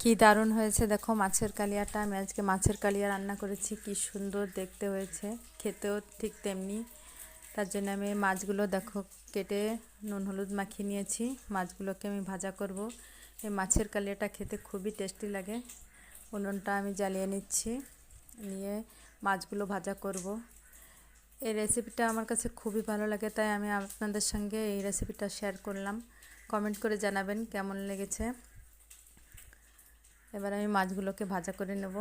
কি দারুণ হয়েছে দেখো মাছের কালিয়াটা। আমি আজকে মাছের কালিয়া রান্না করেছি, কি সুন্দর দেখতে হয়েছে, খেতেও ঠিক তেমনি। তার জন্য আমি মাছগুলো দেখো কেটে নুন হলুদ মাখিয়ে নিয়েছি। মাছগুলোকে আমি ভাজা করব। এই মাছের কালিয়াটা খেতে খুবই টেস্টি লাগে। উনুনটা আমি জ্বালিয়ে নিচ্ছি, নিয়ে মাছগুলো ভাজা করব। এই রেসিপিটা আমার কাছে খুবই ভালো লাগে, তাই আমি আপনাদের সঙ্গে এই রেসিপিটা শেয়ার করলাম। কমেন্ট করে জানাবেন কেমন লেগেছে। এবার আমি মাছগুলোকে ভাজা করে নেব।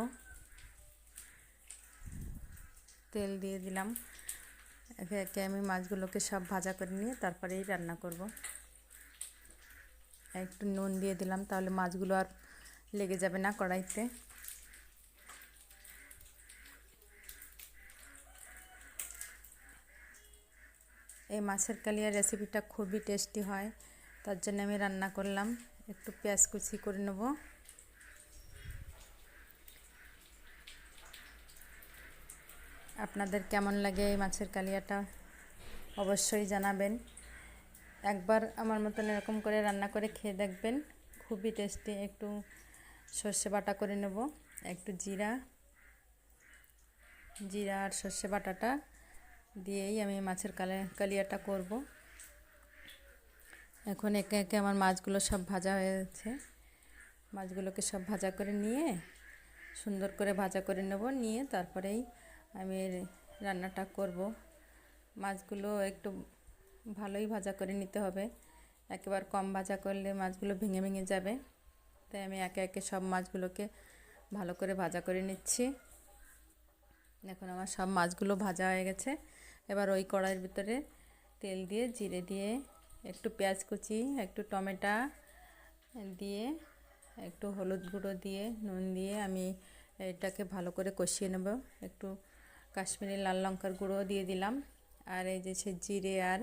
তেল দিয়ে দিলাম, একে একে আমি মাছগুলোকে সব ভাজা করে নিয়ে তারপরেই রান্না করব। একটু নুন দিয়ে দিলাম, তাহলে মাছগুলো আর লেগে যাবে না কড়াইতে। এই মাছের কালিয়া রেসিপিটা খুবই টেস্টি হয়, তার জন্য আমি রান্না করলাম। একটু পেঁয়াজ কুচি করে নেব। আপনাদের কেমন লাগে এই মাছের কালিয়াটা অবশ্যই জানাবেন। একবার আমার মতন এরকম করে রান্না করে খেয়ে দেখবেন, খুবই টেস্টি। একটু সর্ষে বাটা করে নেব, একটু জিরা আর সর্ষে বাটাটা দিয়েই আমি মাছের কালিয়াটা করব। এখন একে একে আমার মাছগুলো সব ভাজা হয়েছে। মাছগুলোকে সব ভাজা করে নিয়ে সুন্দর করে ভাজা করে নেব, নিয়ে তারপরেই আমি রান্নাটা করব। মাছগুলো একটু ভালোই ভাজা করে নিতে হবে, একেবারে কম ভাজা করলে মাছগুলো ভেঙে ভেঙে যাবে। তাই আমি একে একে সব মাছগুলোকে ভালো করে ভাজা করে নিচ্ছি। এখন আমার সব মাছগুলো ভাজা হয়ে গেছে। এবার ওই কড়াইয়ের ভিতরে তেল দিয়ে জিরে দিয়ে একটু পেঁয়াজ কুচি, একটু টমেটো দিয়ে, একটু হলুদ গুঁড়ো দিয়ে, নুন দিয়ে আমি এটাকে ভালো করে কষিয়ে নেব। একটু কাশ্মীরি লাল লঙ্কার গুঁড়ো দিয়ে দিলাম, আর এই যে সে জিরে আর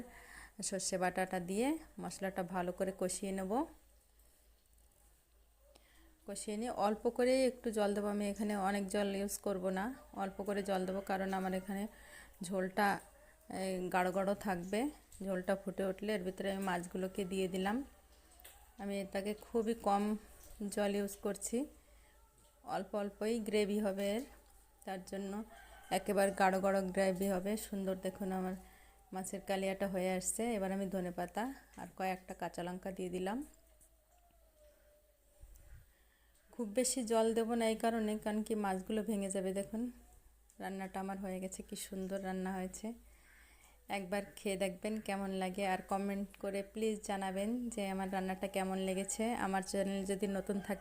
সর্ষে বাটাটা দিয়ে মশলাটা ভালো করে কষিয়ে নেব। কষিয়ে নিয়ে অল্প করে একটু জল দেবো। আমি এখানে অনেক জল ইউজ করব না, অল্প করে জল দেবো, কারণ আমার এখানে ঝোলটা গাঢ় গাঢ় থাকবে। ঝোলটা ফুটে উঠলে এর ভিতরে আমি মাছগুলোকে দিয়ে দিলাম। আমি এটাকে খুবই কম জল ইউজ করছি, অল্প অল্পই গ্রেভি হবে এর, তার জন্য একেবারে গাঢ় গাঢ় গ্রেভি হবে। সুন্দর দেখুন আমার মাছের কালিয়াটা হয়ে আসছে। এবার আমি ধনেপাতা আর কয়েকটা কাঁচা লঙ্কা দিয়ে দিলাম। খুব বেশি জল দেব না এই কারণে, কারণ কি মাছগুলো ভেঙে যাবে। দেখুন রান্নাটা আমার হয়ে গেছে, কি সুন্দর রান্না হয়েছে। একবার খেয়ে দেখবেন কেমন লাগে, আর কমেন্ট করে প্লিজ জানাবেন যে আমার রান্নাটা কেমন লেগেছে। আমার চ্যানেল যদি নতুন থাকে